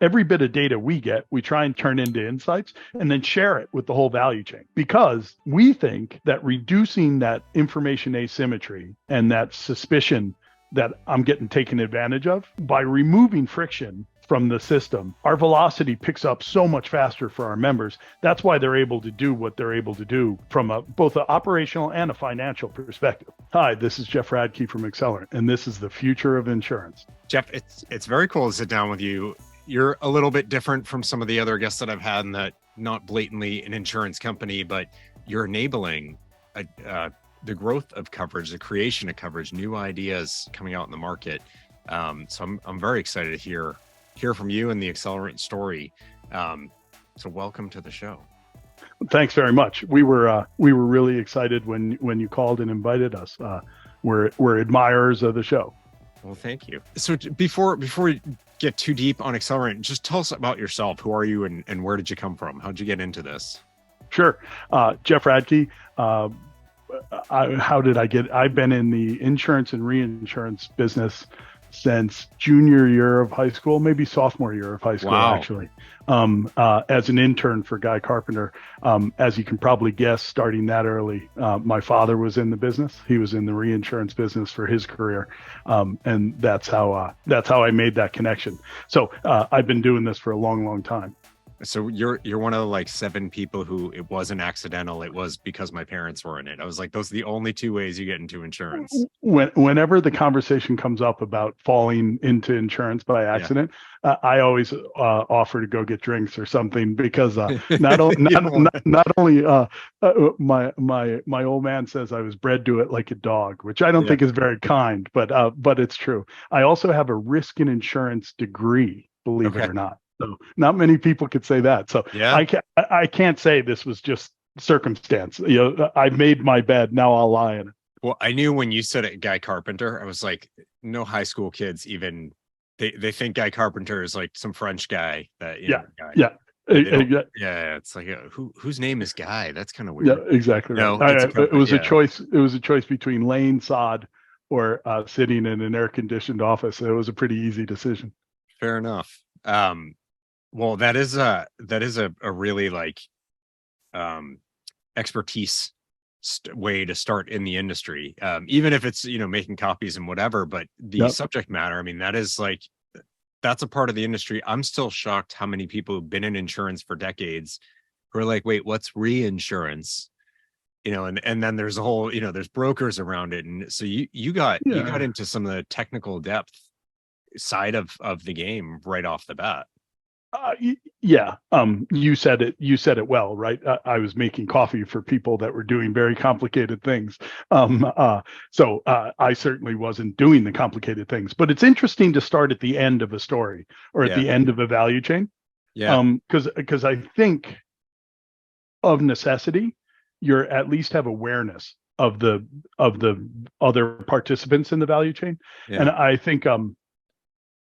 every bit of data we get, we try and turn into insights and then share it with the whole value chain, because we think that reducing that information asymmetry and that suspicion that I'm getting taken advantage of by removing friction from the system, our velocity picks up so much faster for our members. That's why they're able to do what they're able to do from both an operational and a financial perspective. Hi, this is Jeff Radke from Accelerant, and this is the future of insurance. Jeff, it's very cool to sit down with you. You're a little bit different from some of the other guests that I've had, in that not blatantly an insurance company, but you're enabling the growth of coverage, the creation of coverage, new ideas coming out in the market. So I'm very excited to hear from you and the Accelerant story. So welcome to the show. Thanks very much. We were really excited when you called and invited us. We're admirers of the show. Well, thank you. So before we get too deep on Accelerant, just tell us about yourself. Who are you and where did you come from? How'd you get into this? Sure. Jeff Radke. How did I get? I've been in the insurance and reinsurance business since junior year of high school, maybe sophomore year of high school, actually, as an intern for Guy Carpenter. As you can probably guess, starting that early, my father was in the business. He was in the reinsurance business for his career. And that's how I made that connection. So I've been doing this for a long, long time. So you're one of the like 7 people who it wasn't accidental. It was because my parents were in it. I was like, those are the only 2 ways you get into insurance. Whenever the conversation comes up about falling into insurance by accident, I always offer to go get drinks or something, because not only my old man says I was bred to it like a dog, which I don't think is very kind, but it's true. I also have a risk and insurance degree, believe it or not. So not many people could say that. So I can't say this was just circumstance. I made my bed. Now I'll lie in it. Well, I knew when you said it, Guy Carpenter, I was like, no high school kids even they think Guy Carpenter is like some French guy that it's like whose name is Guy? That's kind of weird. Yeah, exactly. No, it was a choice. It was a choice between laying sod or sitting in an air conditioned office. It was a pretty easy decision. Fair enough. Well, that is a really like expertise way to start in the industry, even if it's making copies and whatever. But the subject matter, I mean, that's a part of the industry. I'm still shocked how many people who've been in insurance for decades who are like, wait, what's reinsurance? And then there's a whole there's brokers around it, and so you got into some of the technical depth side of the game right off the bat. You said it well, right? I was making coffee for people that were doing very complicated things. So I certainly wasn't doing the complicated things, but it's interesting to start at the end of a story or at the end of a value chain. Because I think of necessity, you at least have awareness of the other participants in the value chain. And I think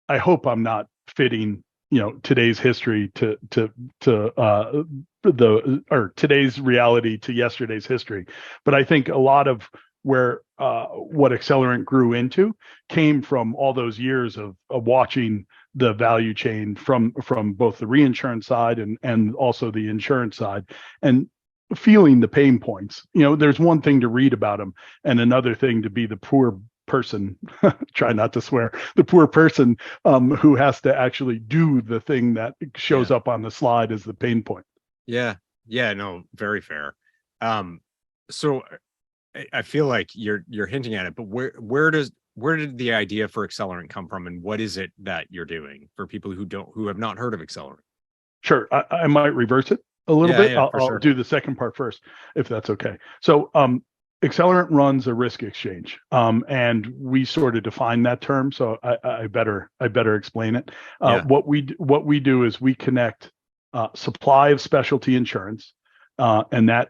I hope I'm not fitting today's history to today's reality to yesterday's history. But I think a lot of where what Accelerant grew into came from all those years of watching the value chain from both the reinsurance side and also the insurance side, and feeling the pain points. There's one thing to read about them and another thing to be the poor person, try not to swear, the poor person who has to actually do the thing that shows up on the slide as the pain point. No, very fair. So I feel like you're hinting at it, but where did the idea for Accelerant come from, and what is it that you're doing for people who have not heard of Accelerant? Sure, I might reverse it a little bit. I'll do the second part first, if that's okay. So Accelerant runs a risk exchange, and we sort of define that term. So I better explain it. What we do is we connect supply of specialty insurance, and that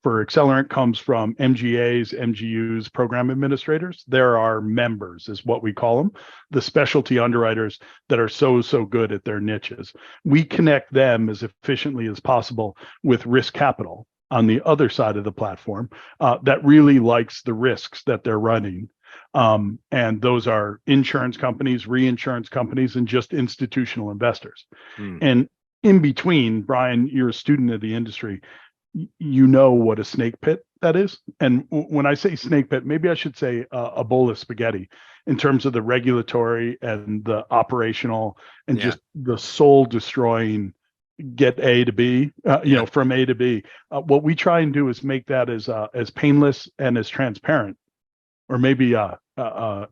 for Accelerant comes from MGAs, MGUs, program administrators. They're our members, is what we call them, the specialty underwriters that are so good at their niches. We connect them as efficiently as possible with risk capital on the other side of the platform that really likes the risks that they're running. And those are insurance companies, reinsurance companies, and just institutional investors. And in between, Brian, you're a student of the industry. You know what a snake pit that is. And when I say snake pit, maybe I should say a bowl of spaghetti in terms of the regulatory and the operational and just the soul destroying get A to B, from A to B. What we try and do is make that as painless and as transparent, or maybe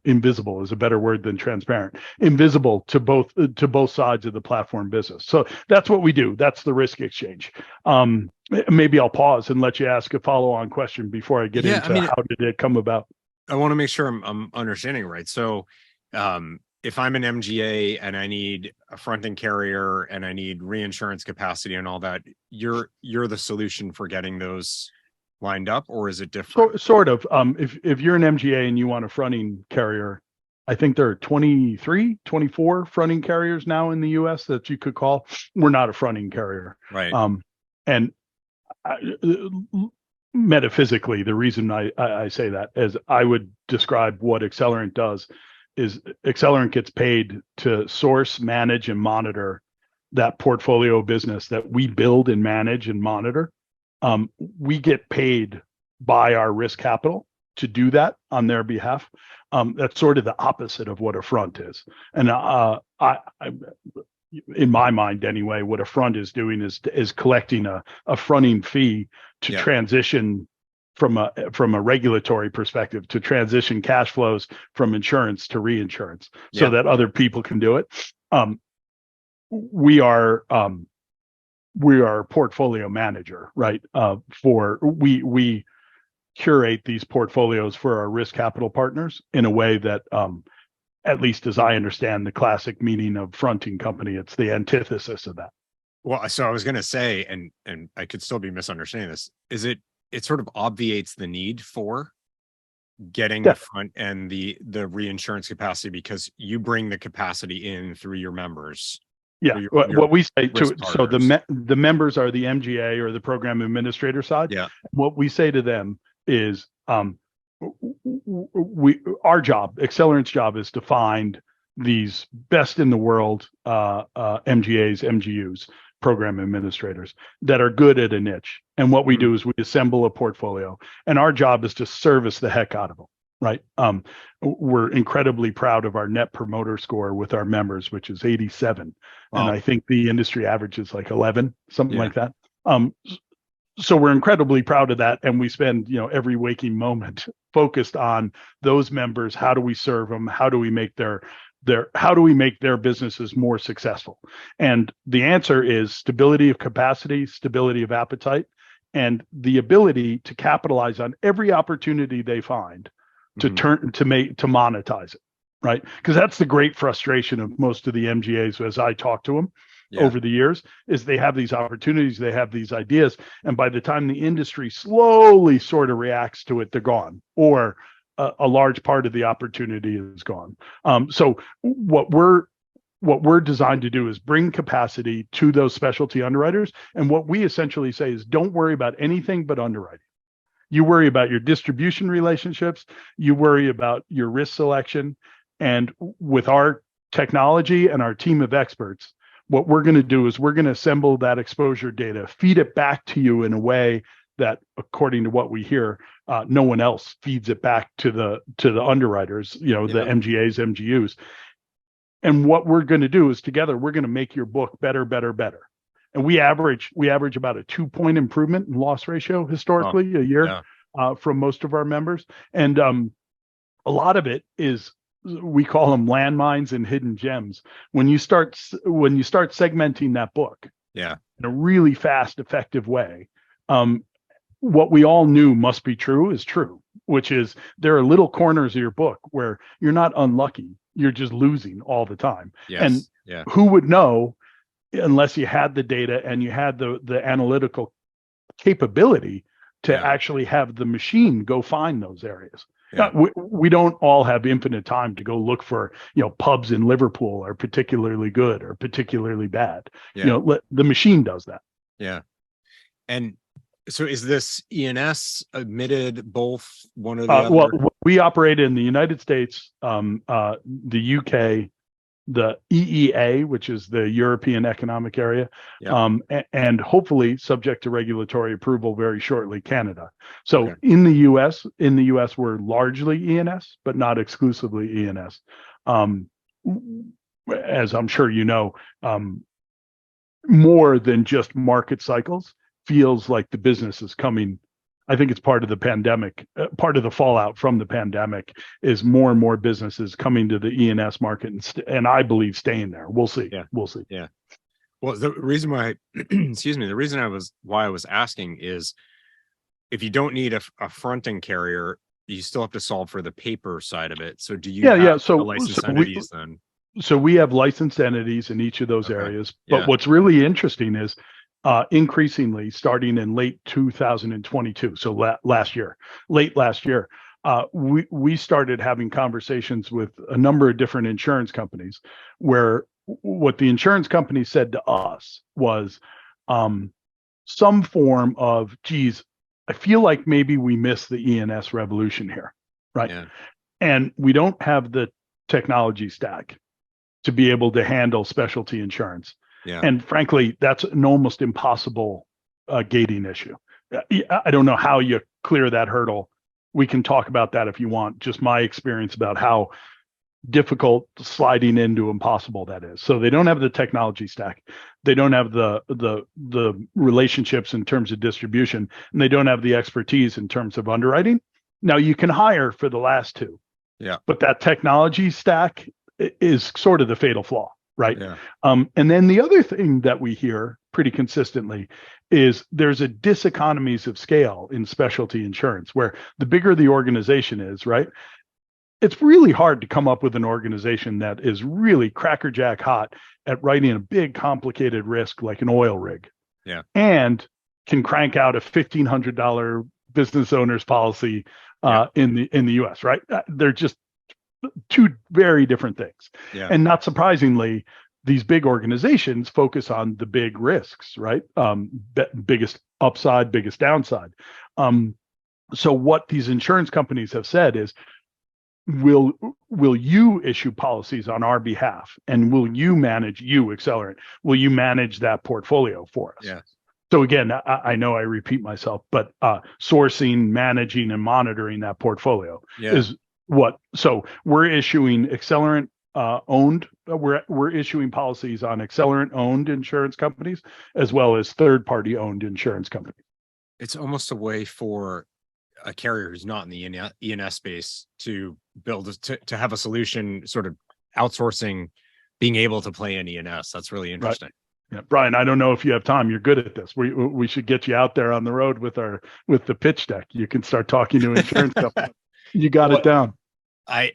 invisible is a better word than transparent, invisible to both sides of the platform business. So that's what we do. That's the risk exchange. Maybe I'll pause and let you ask a follow-on question before I get into how did it come about. I want to make sure I'm understanding right. So if I'm an MGA and I need a fronting carrier and I need reinsurance capacity and all that, you're the solution for getting those lined up, or is it different? Sort of. If you're an MGA and you want a fronting carrier, I think there are 23, 24 fronting carriers now in the US that you could call. We're not a fronting carrier. Right. And metaphysically, the reason I say that is I would describe what Accelerant does is Accelerant gets paid to source, manage, and monitor that portfolio business that we build and manage and monitor. We get paid by our risk capital to do that on their behalf. That's sort of the opposite of what a front is. And I in my mind anyway, what a front is doing is collecting a fronting fee to transition from a regulatory perspective, to transition cash flows from insurance to reinsurance so that other people can do it. We are a portfolio manager, right? We curate these portfolios for our risk capital partners in a way that, at least as I understand the classic meaning of fronting company, it's the antithesis of that. Well, so I was going to say, and I could still be misunderstanding this, is it sort of obviates the need for getting the front and the reinsurance capacity because you bring the capacity in through your members. Yeah, what we say to so the members are the MGA or the program administrator side. Yeah, what we say to them is our job, Accelerant's job, is to find these best in the world MGAs, MGUs, program administrators that are good at a niche. And what we do is we assemble a portfolio, and our job is to service the heck out of them. Right. We're incredibly proud of our net promoter score with our members, which is 87. Wow. And I think the industry average is like 11, something like that. So we're incredibly proud of that. And we spend, every waking moment focused on those members. How do we serve them? How do we make their businesses more successful? And the answer is stability of capacity, stability of appetite, and the ability to capitalize on every opportunity they find to monetize it, right? Because that's the great frustration of most of the MGAs as I talk to them over the years, is they have these opportunities, they have these ideas, and by the time the industry slowly sort of reacts to it, they're gone, or a large part of the opportunity is gone. So what we're designed to do is bring capacity to those specialty underwriters, and what we essentially say is don't worry about anything but underwriting. You worry about your distribution relationships, you worry about your risk selection, and with our technology and our team of experts, what we're going to do is we're going to assemble that exposure data, feed it back to you in a way that, according to what we hear, no one else feeds it back to the underwriters, the MGAs, MGUs. And what we're going to do is together, we're going to make your book better, better, better. And we average about a 2-point improvement in loss ratio historically a year from most of our members. And a lot of it is, we call them landmines and hidden gems. When you start segmenting that book in a really fast, effective way, what we all knew must be true is true, which is there are little corners of your book where you're not unlucky, you're just losing all the time. And who would know unless you had the data and you had the analytical capability to actually have the machine go find those areas. We don't all have infinite time to go look for, pubs in Liverpool are particularly good or particularly bad. The machine does that. Yeah. And so is this E&S admitted both one or the other? Well, We operate in the United States, the UK, the EEA, which is the European Economic Area, and hopefully, subject to regulatory approval very shortly, Canada. So in the US, we're largely ENS, but not exclusively ENS. As I'm sure you know, more than just market cycles feels like the business is coming. I think it's part of the pandemic, part of the fallout from the pandemic is more and more businesses coming to the ENS market and I believe staying there. We'll see. We'll see. Yeah. Well, the reason why, excuse me, the reason why I was asking is if you don't need a fronting carrier, you still have to solve for the paper side of it. So do you have licensed entities then? So we have licensed entities in each of those areas. But what's really interesting is increasingly starting in late 2022, so late last year, we started having conversations with a number of different insurance companies where what the insurance company said to us was some form of, geez, I feel like maybe we missed the ENS revolution here, right? Yeah. And we don't have the technology stack to be able to handle specialty insurance. Yeah. And frankly, that's an almost impossible gating issue. I don't know how you clear that hurdle. We can talk about that if you want. Just my experience about how difficult sliding into impossible that is. So they don't have the technology stack. They don't have the relationships in terms of distribution, and they don't have the expertise in terms of underwriting. Now you can hire for the last two. Yeah. But that technology stack is sort of the fatal flaw. Right. Yeah. And then the other thing that we hear pretty consistently is there's a diseconomies of scale in specialty insurance where the bigger the organization is, right? It's really hard to come up with an organization that is really crackerjack hot at writing a big complicated risk like an oil rig. Yeah. And can crank out a $1,500 business owner's policy in the US, right? They're just two very different things. Yeah. And not surprisingly, these big organizations focus on the big risks, right? Biggest upside, biggest downside. So what these insurance companies have said is, will you issue policies on our behalf? And will you manage, Accelerant, will you manage that portfolio for us? Yeah. So again, I know I repeat myself, but sourcing, managing, and monitoring that portfolio is what. So we're issuing Accelerant owned. We're issuing policies on Accelerant owned insurance companies as well as third party owned insurance companies. It's almost a way for a carrier who's not in the ENS space to build to have a solution, sort of outsourcing, being able to play in ENS. That's really interesting. Right. Yeah, Brian, I don't know if you have time. You're good at this. We should get you out there on the road with the pitch deck. You can start talking to insurance companies. You got it down. I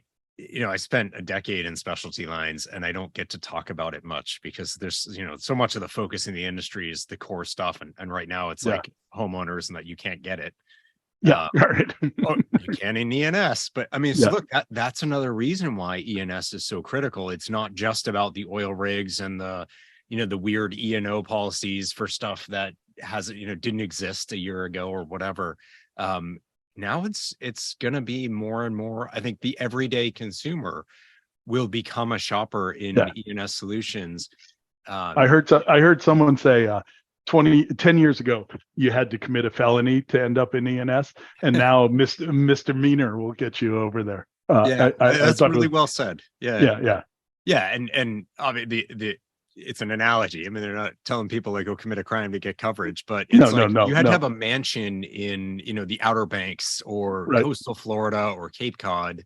spent a decade in specialty lines, and I don't get to talk about it much because there's, so much of the focus in the industry is the core stuff. And right now it's like homeowners and that you can't get it. Yeah. Right. You can in ENS, but I mean, so look, that's another reason why ENS is so critical. It's not just about the oil rigs and the weird E&O policies for stuff that didn't exist a year ago or whatever. Now it's going to be more and more. I think the everyday consumer will become a shopper in ENS solutions. I heard someone say 10 years ago, you had to commit a felony to end up in ENS, and now misdemeanor will get you over there. That's really well said. Yeah. And I mean, it's an analogy. I mean, they're not telling people like go commit a crime to get coverage, but it's you had to have a mansion in the Outer Banks or coastal Florida or Cape Cod.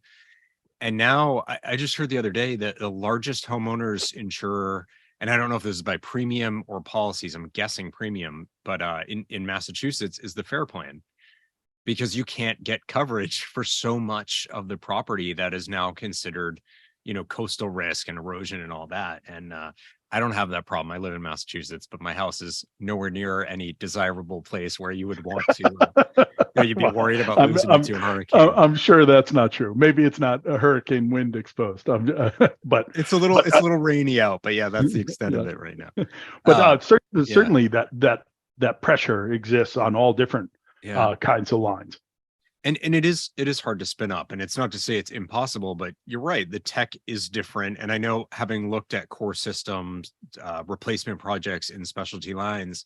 And now I just heard the other day that the largest homeowners insurer, and I don't know if this is by premium or policies, I'm guessing premium, but in Massachusetts is the Fair Plan, because you can't get coverage for so much of the property that is now considered, coastal risk and erosion and all that. And I don't have that problem. I live in Massachusetts, but my house is nowhere near any desirable place where you would want to, you'd be worried about losing it to a hurricane. I'm sure that's not true. Maybe it's not a hurricane wind exposed, but it's a little rainy out, but that's the extent of it right now. But certainly that pressure exists on all different kinds of lines. And it is hard to spin up, and it's not to say it's impossible, but you're right. The tech is different. And I know, having looked at core systems, replacement projects in specialty lines,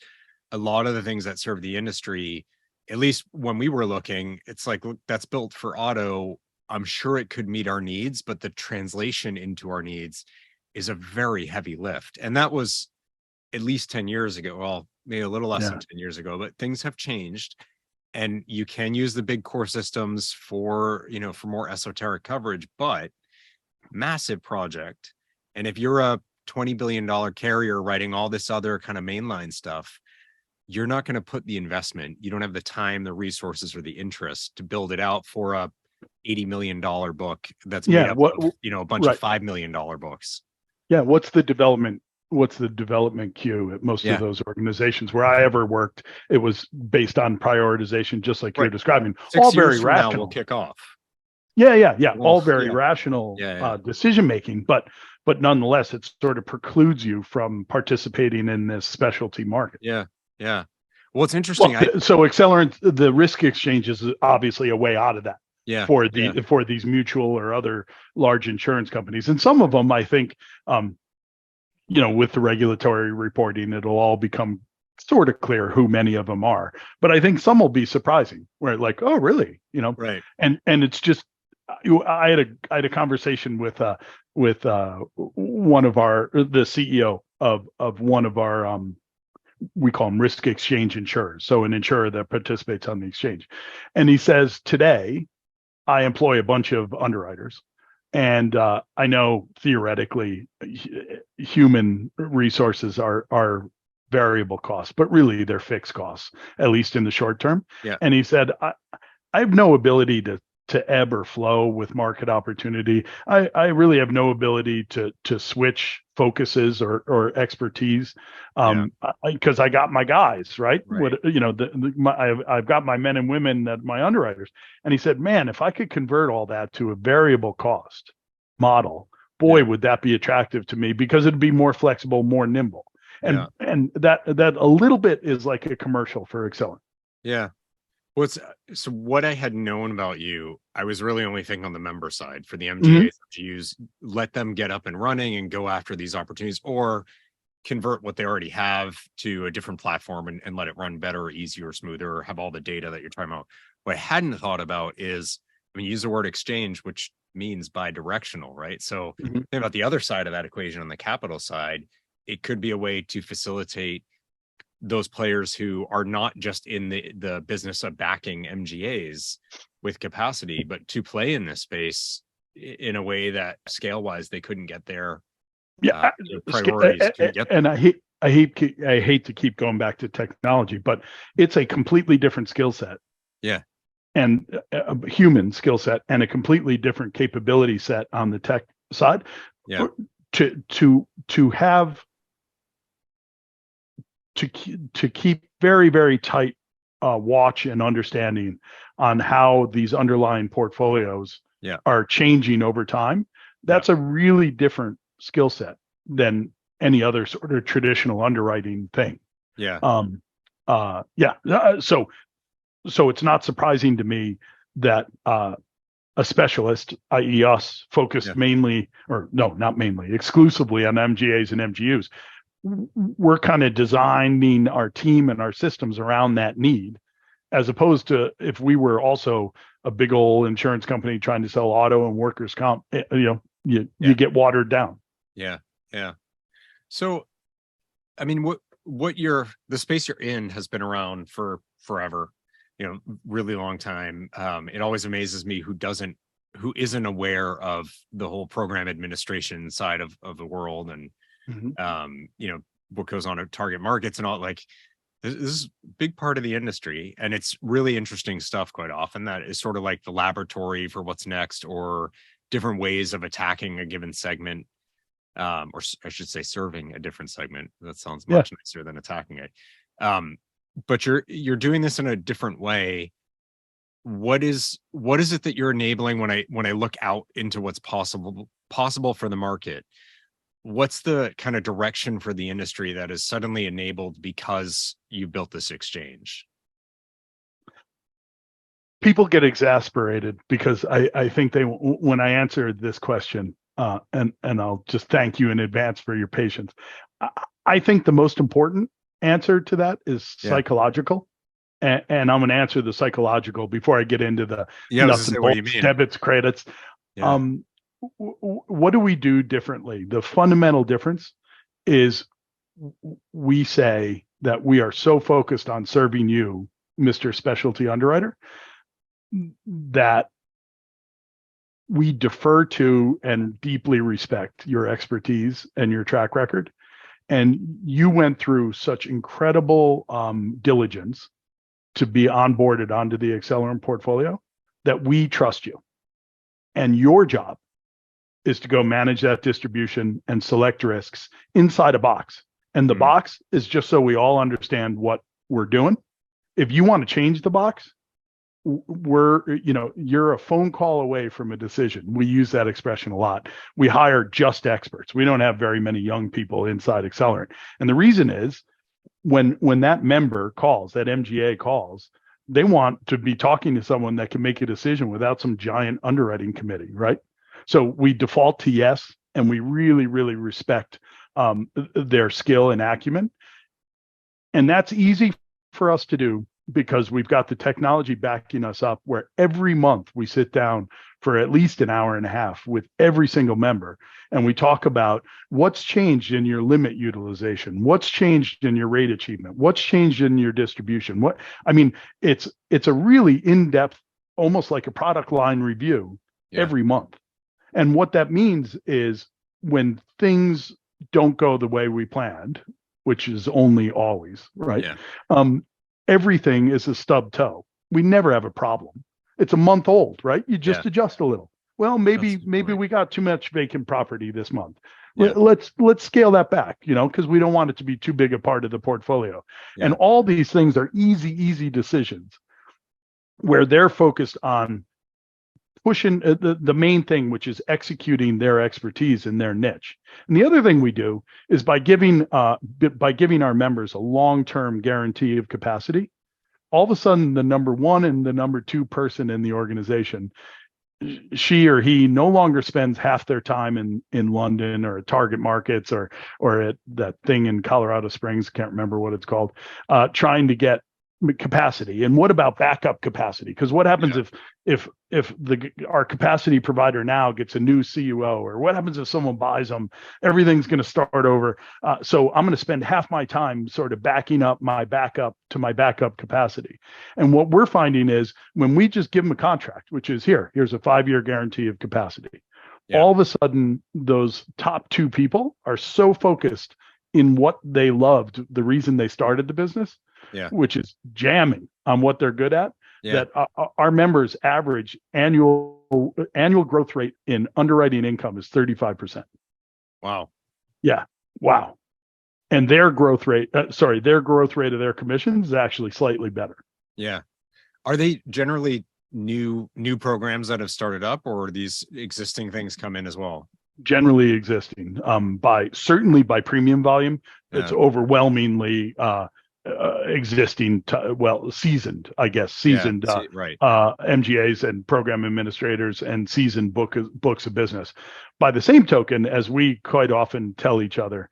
a lot of the things that serve the industry, at least when we were looking, it's like, look, that's built for auto. I'm sure it could meet our needs, but the translation into our needs is a very heavy lift. And that was at least 10 years ago. Well, maybe a little less than 10 years ago, but things have changed. And you can use the big core systems for, for more esoteric coverage, but massive project. And if you're a $20 billion carrier writing all this other kind of mainline stuff, you're not going to put the investment. You don't have the time, the resources, or the interest to build it out for a $80 million book that's made up of, a bunch of $5 million books. Yeah. What's the development queue at most of those organizations? Where I ever worked, it was based on prioritization, just like you're describing. 6 all years very from rational. Now we'll kick off. Yeah. All very rational decision making, but nonetheless, it sort of precludes you from participating in this specialty market. Yeah. Well, it's interesting. So Accelerant, the risk exchange is obviously a way out of that. Yeah. For these mutual or other large insurance companies, and some of them, I think, with the regulatory reporting, it'll all become sort of clear who many of them are. But I think some will be surprising, where like, oh, really? Right. And it's just, I had a conversation with one of the CEO of one of our we call them risk exchange insurers, so an insurer that participates on the exchange, and he says, today I employ a bunch of underwriters. And I know theoretically human resources are variable costs, but really they're fixed costs, at least in the short term. Yeah. And he said, I have no ability to ebb or flow with market opportunity. I really have no ability to switch focuses or expertise, because I got my guys, right? I've got my men and women that my underwriters. And he said, man, if I could convert all that to a variable cost model, boy, would that be attractive to me, because it'd be more flexible, more nimble. And that a little bit is like a commercial for Accelerant. Yeah. So what I had known about you, I was really only thinking on the member side for the MGAs, MGUs, let them get up and running and go after these opportunities, or convert what they already have to a different platform and let it run better, easier, smoother, have all the data that you're talking about. What I hadn't thought about is, you use the word exchange, which means bi-directional, right? So think about the other side of that equation on the capital side. It could be a way to facilitate those players who are not just in the business of backing MGAs with capacity, but to play in this space in a way that scale wise they couldn't get there. Priorities couldn't get there. And I hate to keep going back to technology, but it's a completely different skill set. Yeah. And a human skill set, and a completely different capability set on the tech side. Yeah. To keep very, very tight watch and understanding on how these underlying portfolios are changing over time. That's a really different skill set than any other sort of traditional underwriting thing. Yeah. So it's not surprising to me that a specialist, i.e. us, focused exclusively on MGAs and MGUs, we're kind of designing our team and our systems around that need, as opposed to if we were also a big old insurance company trying to sell auto and workers' comp, you get watered down. Yeah. So, the space you're in has been around for forever, really long time. It always amazes me who isn't aware of the whole program administration side of the world, and what goes on at target markets and all. Like, this is a big part of the industry, and it's really interesting stuff quite often that is sort of like the laboratory for what's next, or different ways of attacking a given segment, or I should say serving a different segment. That sounds much nicer than attacking it. But you're doing this in a different way. What is it that you're enabling when I look out into what's possible for the market? What's the kind of direction for the industry that is suddenly enabled because you built this exchange? People get exasperated because I think when I answer this question, and I'll just thank you in advance for your patience. I think the most important answer to that is psychological. And I'm going to answer the psychological before I get into the nuts and bolts, debits, credits. Yeah. What do we do differently? The fundamental difference is we say that we are so focused on serving you, Mr. Specialty Underwriter, that we defer to and deeply respect your expertise and your track record. And you went through such incredible diligence to be onboarded onto the Accelerant portfolio that we trust you. And your job is to go manage that distribution and select risks inside a box. And the box is just so we all understand what we're doing. If you want to change the box, you're a phone call away from a decision. We use that expression a lot. We hire just experts. We don't have very many young people inside Accelerant. And the reason is when that member calls, that MGA calls, they want to be talking to someone that can make a decision without some giant underwriting committee, right? So we default to yes, and we really, really respect their skill and acumen. And that's easy for us to do because we've got the technology backing us up, where every month we sit down for at least an hour and a half with every single member. And we talk about what's changed in your limit utilization, what's changed in your rate achievement, what's changed in your distribution. It's a really in-depth, almost like a product line review every month. And what that means is when things don't go the way we planned, which is only always, right? Everything is a stub toe. We never have a problem. It's a month old, right? You just adjust a little. Well, maybe we got too much vacant property this month. Let's scale that back, because we don't want it to be too big a part of the portfolio. And all these things are easy decisions where they're focused on pushing the main thing, which is executing their expertise in their niche. And the other thing we do is by giving our members a long-term guarantee of capacity, all of a sudden the number one and the number two person in the organization, she or he no longer spends half their time in London or at Target Markets or at that thing in Colorado Springs, can't remember what it's called, trying to get capacity. And what about backup capacity? Because what happens if our capacity provider now gets a new CUO, or what happens if someone buys them? Everything's going to start over. So I'm going to spend half my time sort of backing up my backup to my backup capacity. And what we're finding is when we just give them a contract, which is here's a 5-year guarantee of capacity, all of a sudden those top two people are so focused in what they loved, the reason they started the business, which is jamming on what they're good at, that our members' average annual growth rate in underwriting income is 35%. Wow. Yeah. Wow. And their growth rate of their commissions is actually slightly better. Yeah. Are they generally new programs that have started up, or are these existing things come in as well? Generally existing. Certainly by premium volume, it's overwhelmingly existing, seasoned MGAs and program administrators and seasoned books of business. By the same token, as we quite often tell each other,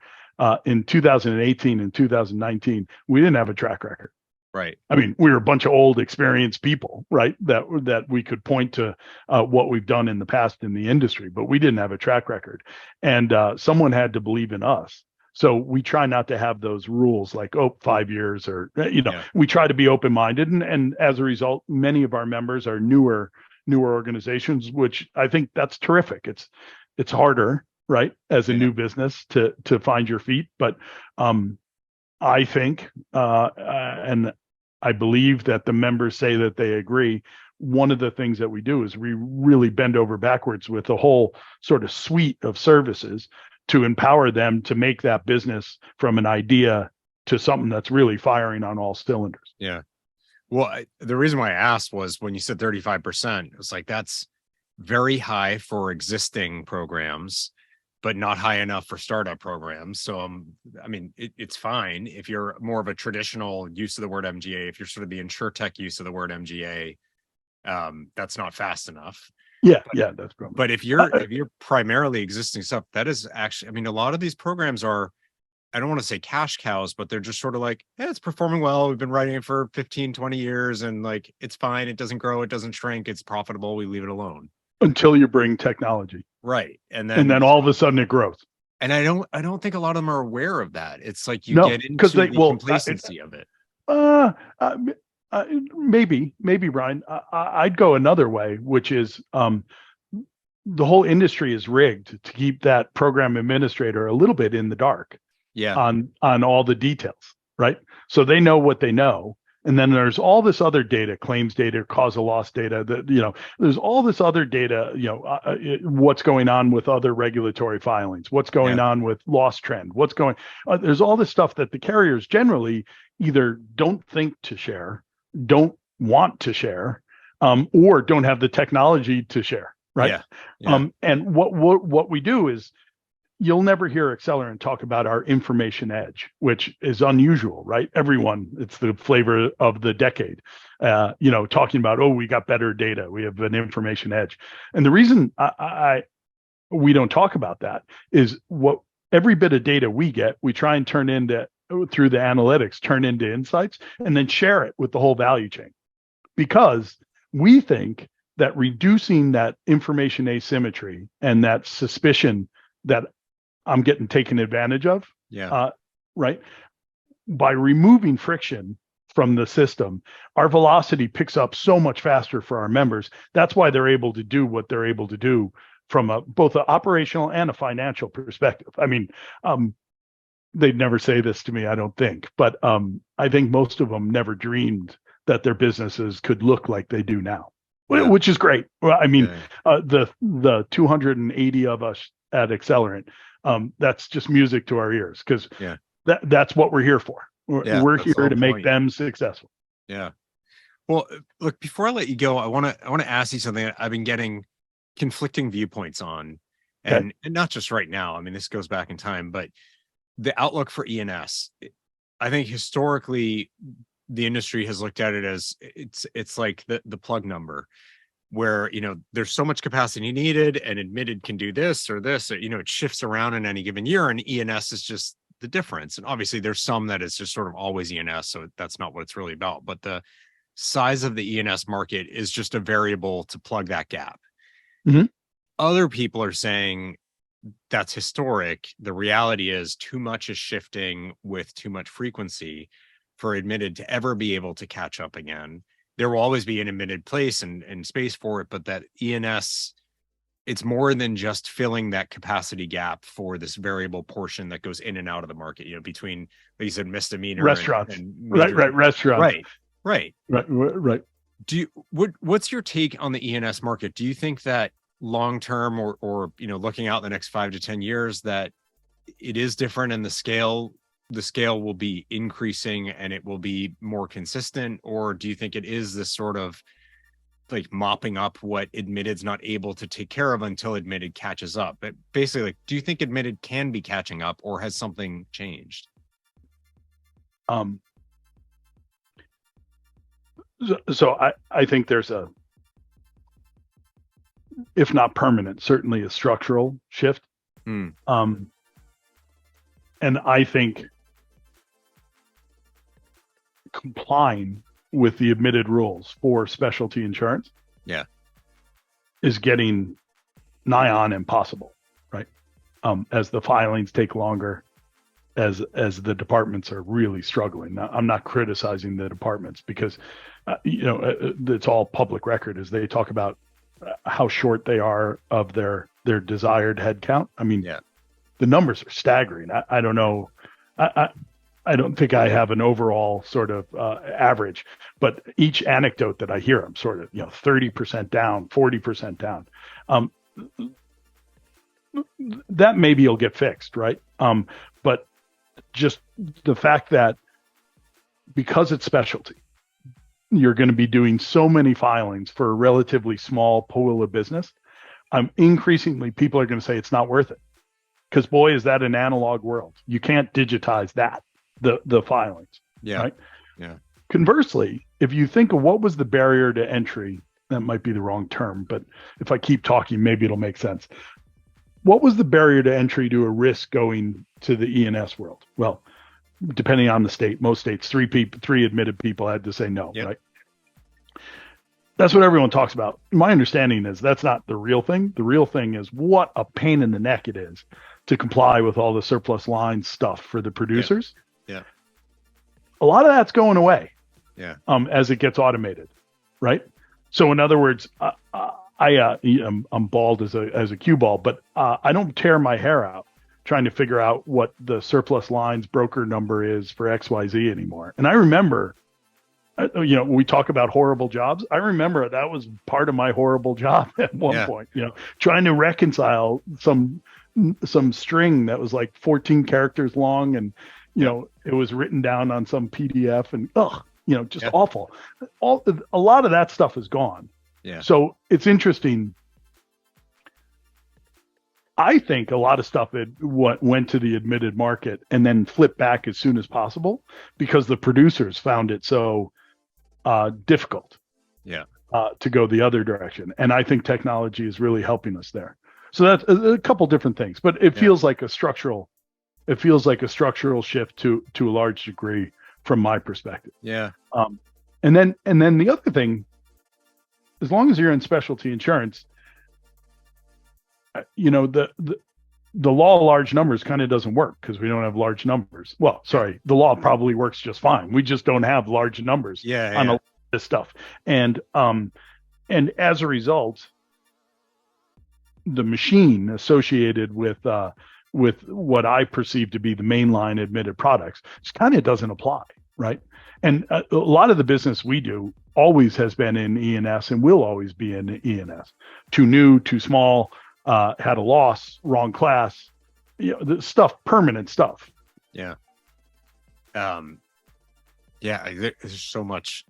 in 2018 and 2019, we didn't have a track record. Right. I mean, we were a bunch of old, experienced people, right? That we could point to what we've done in the past in the industry, but we didn't have a track record, and someone had to believe in us. So we try not to have those rules like 5 years or we try to be open-minded, and as a result, many of our members are newer organizations, which I think that's terrific. It's harder, right, as a new business to find your feet, but I think and I believe that the members say that they agree. One of the things that we do is we really bend over backwards with a whole sort of suite of services to empower them to make that business from an idea to something that's really firing on all cylinders. Yeah. Well, the reason why I asked was when you said 35%, it was like, that's very high for existing programs, but not high enough for startup programs. So, it's fine if you're more of a traditional use of the word MGA, if you're sort of the insurtech use of the word MGA, That's not fast enough. Yeah, that's probably. But if you're primarily existing stuff, that is actually, I mean, a lot of these programs are, I don't want to say cash cows, but they're just sort of like, yeah, it's performing well. We've been writing it for 15, 20 years and like, it's fine. It doesn't grow. It doesn't shrink. It's profitable. We leave it alone. Until you bring technology. Right. And then all of a sudden it grows. And I don't think a lot of them are aware of that. It's like you get into the complacency of it. Maybe, Ryan. I'd go another way, which is the whole industry is rigged to keep that program administrator a little bit in the dark. Yeah. On all the details, right? So they know what they know. And then there's all this other data, claims data, causal loss data, that, there's all this other data, what's going on with other regulatory filings, what's going on with loss trend, there's all this stuff that the carriers generally either don't think to share, don't want to share, or don't have the technology to share, right? Yeah. And what we do is, you'll never hear Accelerant talk about our information edge, which is unusual, right? It's the flavor of the decade, talking about, we got better data. We have an information edge. And the reason we don't talk about that is what every bit of data we get, we try and turn into, through the analytics, turn into insights and then share it with the whole value chain. Because we think that reducing that information asymmetry and that suspicion that I'm getting taken advantage of. Right. By removing friction from the system, our velocity picks up so much faster for our members. That's why they're able to do what they're able to do from both an operational and a financial perspective. I mean, they'd never say this to me, I don't think, but I think most of them never dreamed that their businesses could look like they do now, which is great. Well, I mean, the 280 of us at Accelerant, that's just music to our ears, because that's what we're here for. We're here to make them successful. Yeah. Well, look, before I let you go, I want to ask you something I've been getting conflicting viewpoints on, and not just right now. I mean, this goes back in time, but the outlook for E&S. I think historically, the industry has looked at it as it's like the plug number, where, there's so much capacity needed and admitted can do this or this, or, it shifts around in any given year, and E&S is just the difference. And obviously there's some that is just sort of always E&S. So that's not what it's really about, but the size of the E&S market is just a variable to plug that gap. Mm-hmm. Other people are saying that's historic. The reality is too much is shifting with too much frequency for admitted to ever be able to catch up again. There will always be an admitted place and space for it, but that E&S, it's more than just filling that capacity gap for this variable portion that goes in and out of the market, between, like you said, misdemeanor restaurants, and restaurants. Right. What's your take on the E&S market? Do you think that long-term or looking out the next 5 to 10 years, that it is different and the scale will be increasing and it will be more consistent? Or do you think it is this sort of like mopping up what admitted's not able to take care of until admitted catches up? But basically, do you think admitted can be catching up, or has something changed? So I think there's if not permanent, certainly a structural shift. And I think complying with the admitted rules for specialty insurance is getting nigh on impossible, right? As the filings take longer, as the departments are really struggling. Now, I'm not criticizing the departments, because it's all public record as they talk about how short they are of their desired headcount. I mean, the numbers are staggering. I don't know. I don't think I have an overall sort of average, but each anecdote that I hear, I'm sort of 30% down, 40% down. That maybe will get fixed, right? But just the fact that because it's specialty, you're going to be doing so many filings for a relatively small pool of business. Increasingly, people are going to say it's not worth it, because boy, is that an analog world. You can't digitize that. The filings. Right. Conversely, if you think of what was the barrier to entry that might be the wrong term, but if I keep talking, maybe it'll make sense. What was the barrier to entry to a risk going to the E&S world? Well, depending on the state, most states, three admitted people had to say no, right? That's what everyone talks about. My understanding is that's not the real thing. The real thing is what a pain in the neck it is to comply with all the surplus line stuff for the producers. Yeah. A lot of that's going away. Yeah. As it gets automated, right? So in other words, I'm bald as a cue ball, but I don't tear my hair out trying to figure out what the surplus lines broker number is for XYZ anymore. And I remember, we talk about horrible jobs. I remember that was part of my horrible job at one point, trying to reconcile some string that was like 14 characters long, and it was written down on some PDF, and just awful. A lot of that stuff is gone. Yeah. So it's interesting. I think a lot of stuff went to the admitted market and then flipped back as soon as possible because the producers found it so difficult to go the other direction. And I think technology is really helping us there. So that's a couple different things, but it feels like a structural shift to a large degree from my perspective. Yeah. And then the other thing, as long as you're in specialty insurance, the law of large numbers kind of doesn't work because we don't have large numbers. Well, sorry, the law probably works just fine. We just don't have large numbers on a lot of this stuff. And as a result, the machine associated with what I perceive to be the mainline admitted products just kind of doesn't apply, right? And a lot of the business we do always has been in E&S and will always be in E&S. Too new, too small, had a loss, wrong class, the stuff, permanent stuff. Yeah. There's so much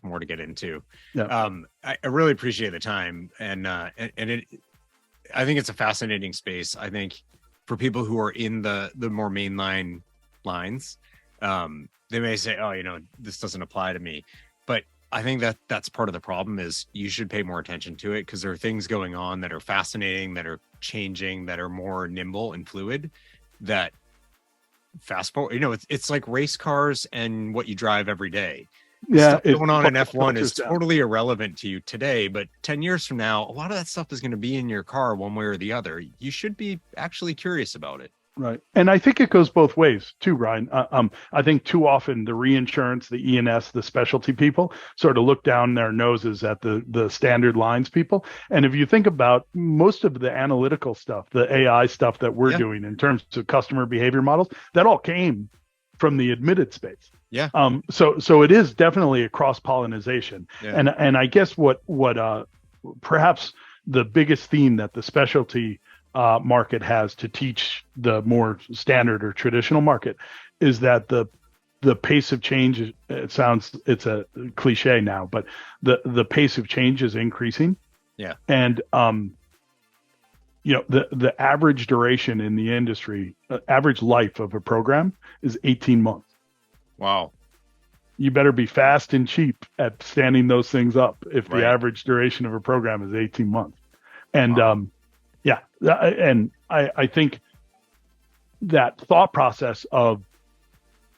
more to get into. Yeah. I really appreciate the time, and I think it's a fascinating space. I think for people who are in the more mainline lines, they may say, oh, this doesn't apply to me. But I think that's part of the problem is you should pay more attention to it because there are things going on that are fascinating, that are changing, that are more nimble and fluid, that fast forward, it's like race cars and what you drive every day. Yeah. Stuff going on in F1 is totally irrelevant to you today, but 10 years from now, a lot of that stuff is going to be in your car one way or the other. You should be actually curious about it. Right. And I think it goes both ways too, Brian. I think too often the reinsurance, the E&S, the specialty people sort of look down their noses at the standard lines people. And if you think about most of the analytical stuff, the AI stuff that we're doing in terms of customer behavior models, that all came from the admitted space. Yeah. So it is definitely a cross-pollination. Yeah. And I guess what perhaps the biggest theme that the specialty market has to teach the more standard or traditional market is that the pace of change, it's a cliche now, but the pace of change is increasing. Yeah. And the average duration in the industry, average life of a program is 18 months. Wow. You better be fast and cheap at standing those things up if the average duration of a program is 18 months. And and I think that thought process of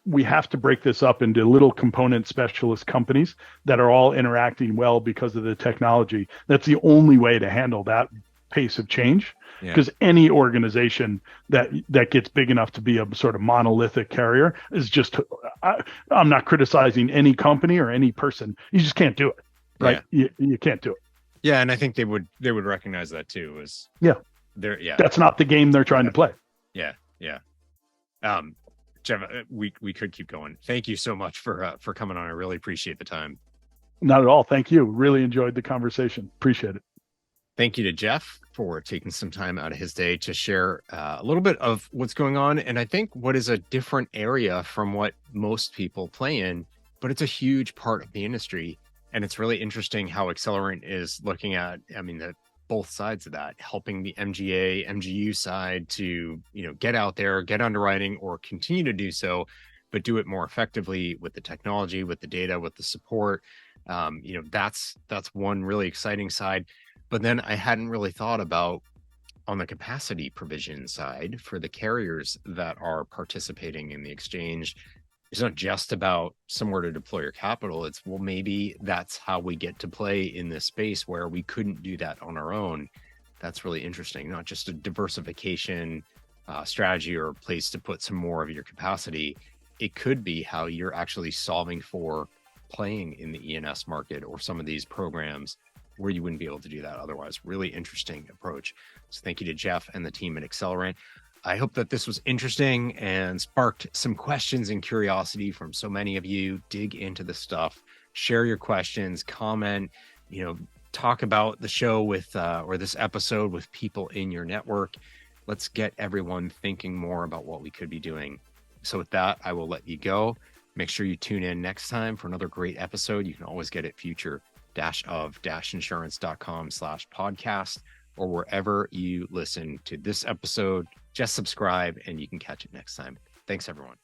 we have to break this up into little component specialist companies that are all interacting well because of the technology. That's the only way to handle that pace of change. Because any organization that gets big enough to be a sort of monolithic carrier is just, I'm not criticizing any company or any person. You just can't do it, right? You can't do it. Yeah, and I think they would recognize that too. That's not the game they're trying to play. Yeah. Jeff, we could keep going. Thank you so much for coming on. I really appreciate the time. Not at all. Thank you. Really enjoyed the conversation. Appreciate it. Thank you to Jeff for taking some time out of his day to share a little bit of what's going on. And I think what is a different area from what most people play in, but it's a huge part of the industry. And it's really interesting how Accelerant is looking at, both sides of that, helping the MGA, MGU side to, get out there, get underwriting or continue to do so, but do it more effectively with the technology, with the data, with the support. That's one really exciting side. But then I hadn't really thought about on the capacity provision side for the carriers that are participating in the exchange. It's not just about somewhere to deploy your capital. It's, well, maybe that's how we get to play in this space where we couldn't do that on our own. That's really interesting. Not just a diversification strategy or a place to put some more of your capacity. It could be how you're actually solving for playing in the E&S market or some of these programs where you wouldn't be able to do that otherwise. Really interesting approach. So thank you to Jeff and the team at Accelerant. I hope that this was interesting and sparked some questions and curiosity from so many of you. Dig into the stuff, share your questions, comment, talk about the show with, or this episode with people in your network. Let's get everyone thinking more about what we could be doing. So with that, I will let you go. Make sure you tune in next time for another great episode. You can always get it future-of-insurance.com/podcast or wherever you listen to this episode. Just subscribe and you can catch it next time. Thanks, everyone.